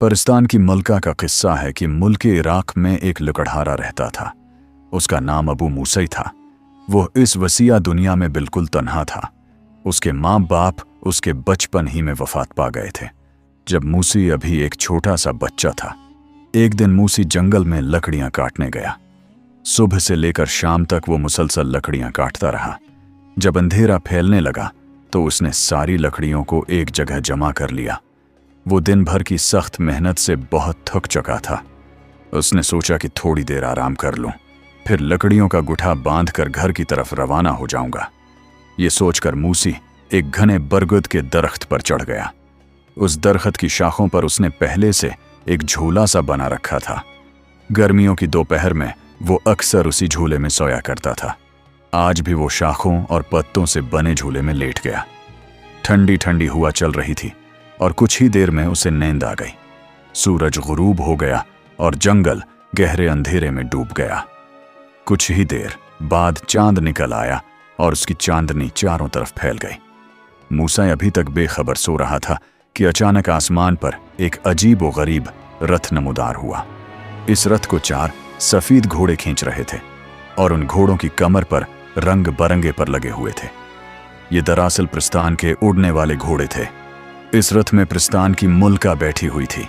परिस्तान की मलका का किस्सा है कि मुल्क इराक में एक लकड़हारा रहता था। उसका नाम अबू मूसा था। वो इस वसीया दुनिया में बिल्कुल तन्हा था। उसके माँ बाप उसके बचपन ही में वफात पा गए थे जब मूसी अभी एक छोटा सा बच्चा था। एक दिन मूसी जंगल में लकड़ियां काटने गया। सुबह से लेकर शाम तक वो मुसलसल लकड़ियां काटता रहा। जब अंधेरा फैलने लगा तो उसने सारी लकड़ियों को एक जगह जमा कर लिया। वो दिन भर की सख्त मेहनत से बहुत थक चुका था। उसने सोचा कि थोड़ी देर आराम कर लूं, फिर लकड़ियों का गुठा बांधकर घर की तरफ रवाना हो जाऊंगा। ये सोचकर मूसी एक घने बरगद के दरख्त पर चढ़ गया। उस दरख्त की शाखों पर उसने पहले से एक झूला सा बना रखा था। गर्मियों की दोपहर में वो अक्सर उसी झूले में सोया करता था। आज भी वो शाखों और पत्तों से बने झूले में लेट गया। ठंडी ठंडी हवा चल रही थी और कुछ ही देर में उसे नींद आ गई। सूरज गुरूब हो गया और जंगल गहरे अंधेरे में डूब गया। कुछ ही देर बाद चांद निकल आया और उसकी चांदनी चारों तरफ फैल गई। मूसा अभी तक बेखबर सो रहा था कि अचानक आसमान पर एक अजीब व गरीब रथ नमूदार हुआ। इस रथ को 4 सफेद घोड़े खींच रहे थे और उन घोड़ों की कमर पर रंग बरंगे पर लगे हुए थे। ये दरअसल प्रस्तान के उड़ने वाले घोड़े थे। इस रथ में प्रस्तान की मुल्का बैठी हुई थी।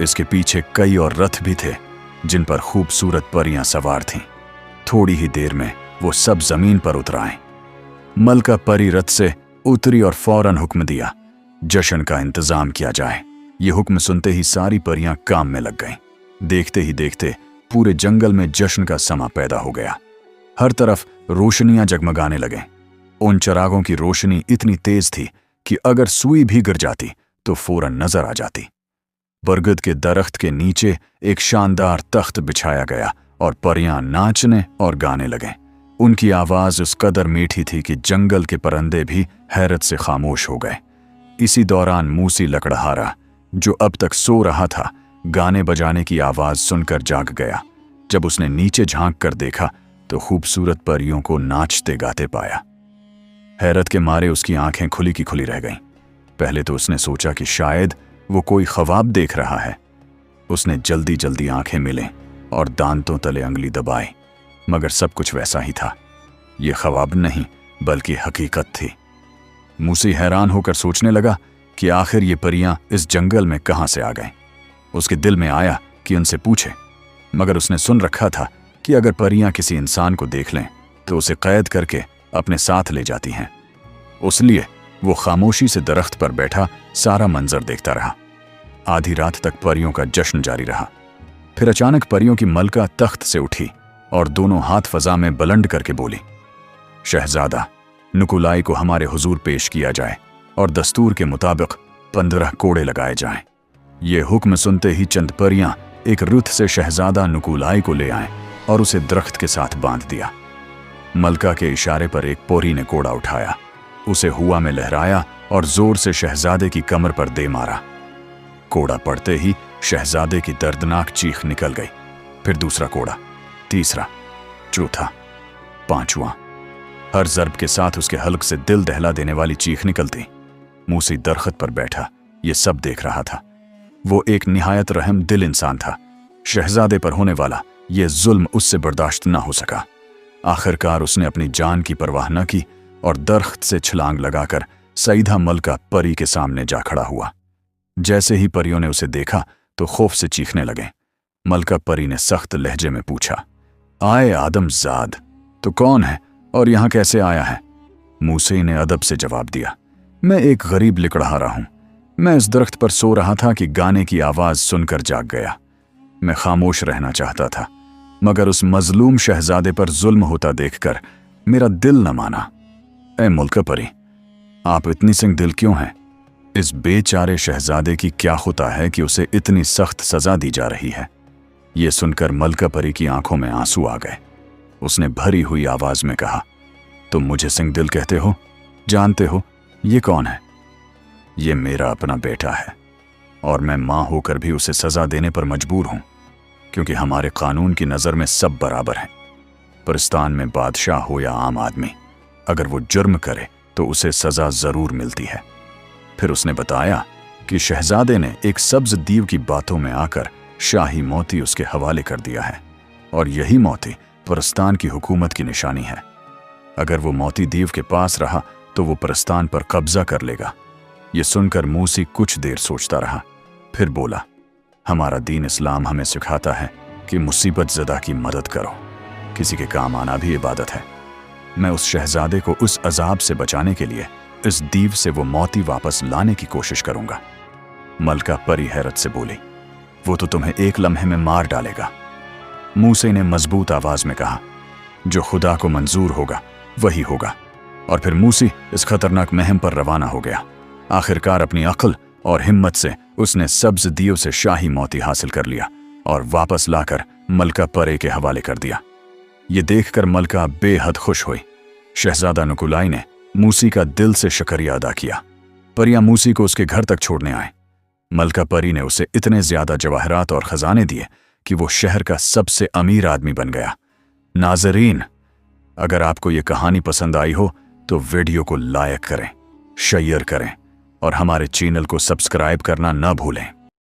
इसके पीछे कई और रथ भी थे जिन पर खूबसूरत परियां सवार थीं। थोड़ी ही देर में वो सब जमीन पर उतर आए। मलका परी रथ से उतरी और फौरन हुक्म दिया, जश्न का इंतजाम किया जाए। ये हुक्म सुनते ही सारी परियां काम में लग गईं। देखते ही देखते पूरे जंगल में जश्न का समा पैदा हो गया। हर तरफ रोशनियां जगमगाने लगे। उन चिरागों की रोशनी इतनी तेज थी कि अगर सुई भी गिर जाती तो फौरन नजर आ जाती। बरगद के दरख्त के नीचे एक शानदार तख्त बिछाया गया और परियां नाचने और गाने लगे। उनकी आवाज उस कदर मीठी थी कि जंगल के परिंदे भी हैरत से खामोश हो गए। इसी दौरान मूसी लकड़हारा, जो अब तक सो रहा था, गाने बजाने की आवाज सुनकर जाग गया। जब उसने नीचे झांक कर देखा तो खूबसूरत परियों को नाचते गाते पाया। हैरत के मारे उसकी आंखें खुली की खुली रह गईं। पहले तो उसने सोचा कि शायद वो कोई ख्वाब देख रहा है। उसने जल्दी जल्दी आंखें मिले और दांतों तले अंगली दबाई, मगर सब कुछ वैसा ही था। ये ख्वाब नहीं बल्कि हकीकत थी। मूसी हैरान होकर सोचने लगा कि आखिर ये परियां इस जंगल में कहां से आ गईं। उसके दिल में आया कि उनसे पूछे, मगर उसने सुन रखा था कि अगर परियां किसी इंसान को देख लें तो उसे कैद करके अपने साथ ले जाती हैं। उसलिए वो खामोशी से दरख्त पर बैठा सारा मंजर देखता रहा। आधी रात तक परियों का जश्न जारी रहा। फिर अचानक परियों की मलका तख्त से उठी और दोनों हाथ फजा में बुलंद करके बोली, शहजादा नुकुलाई को हमारे हुजूर पेश किया जाए और दस्तूर के मुताबिक 15 कोड़े लगाए जाएं। ये हुक्म सुनते ही चंद परियां एक रुत से शहजादा नुकुलाई को ले आए और उसे दरख्त के साथ बांध दिया। मलका के इशारे पर एक पोरी ने कोड़ा उठाया, उसे हुआ में लहराया और जोर से शहजादे की कमर पर दे मारा। कोड़ा पड़ते ही शहजादे की दर्दनाक चीख निकल गई। फिर दूसरा कोड़ा, तीसरा, चौथा, 5वां। हर ज़र्ब के साथ उसके हल्क से दिल दहला देने वाली चीख निकलती। मूसी दरख्त पर बैठा ये सब देख रहा था। वो एक निहायत रहम दिल इंसान था। शहजादे पर होने वाला ये जुल्म उससे बर्दाश्त ना हो सका। आखिरकार उसने अपनी जान की परवाह न की और दरख्त से छलांग लगाकर सईदा मलका परी के सामने जा खड़ा हुआ। जैसे ही परियों ने उसे देखा तो खौफ से चीखने लगे। मलका परी ने सख्त लहजे में पूछा, आए आदमजाद, तो कौन है और यहाँ कैसे आया है? मूसी ने अदब से जवाब दिया, मैं एक गरीब लकड़हारा हूँ। मैं इस दरख्त पर सो रहा था कि गाने की आवाज सुनकर जाग गया। मैं खामोश रहना चाहता था, मगर उस मजलूम शहजादे पर जुल्म होता देखकर मेरा दिल न माना। ऐ मलका परी, आप इतनी सिंग दिल क्यों हैं? इस बेचारे शहजादे की क्या खुता है कि उसे इतनी सख्त सजा दी जा रही है? ये सुनकर मलका परी की आंखों में आंसू आ गए। उसने भरी हुई आवाज में कहा, तुम मुझे सिंह दिल कहते हो? जानते हो ये कौन है? ये मेरा अपना बेटा है और मैं मां होकर भी उसे सजा देने पर मजबूर हूं, क्योंकि हमारे कानून की नजर में सब बराबर हैं। परिस्तान में बादशाह हो या आम आदमी, अगर वो जुर्म करे तो उसे सजा जरूर मिलती है। फिर उसने बताया कि शहजादे ने एक सब्ज दीव की बातों में आकर शाही मोती उसके हवाले कर दिया है और यही मोती परस्तान की हुकूमत की निशानी है। अगर वो मोती दीव के पास रहा तो वो परस्तान पर कब्जा कर लेगा। ये सुनकर मूसी कुछ देर सोचता रहा, फिर बोला, हमारा दीन इस्लाम हमें सिखाता है कि मुसीबत ज़दा की मदद करो, किसी के काम आना भी इबादत है। मैं उस शहजादे को उस अजाब से बचाने के लिए इस दीव से वो मोती वापस लाने की कोशिश करूंगा। मलका परी हैरत से बोली, वो तो तुम्हें एक लम्हे में मार डालेगा। मूसे ने मजबूत आवाज में कहा, जो खुदा को मंजूर होगा वही होगा। और फिर मूसी इस खतरनाक महम पर रवाना हो गया। आखिरकार अपनी अक्ल और हिम्मत से उसने सब्ज दीव से शाही मोती हासिल कर लिया और वापस लाकर मलका परे के हवाले कर दिया। ये देखकर मलका बेहद खुश हुई। शहजादा नुकुलाई ने मूसी का दिल से शुक्रिया अदा किया। परियां मूसी को उसके घर तक छोड़ने आए। मलका परी ने उसे इतने ज्यादा जवाहरात और खजाने दिए कि वो शहर का सबसे अमीर आदमी बन गया। नाज़रीन, अगर आपको ये कहानी पसंद आई हो तो वीडियो को लाइक करें, शेयर करें और हमारे चैनल को सब्सक्राइब करना न भूलें।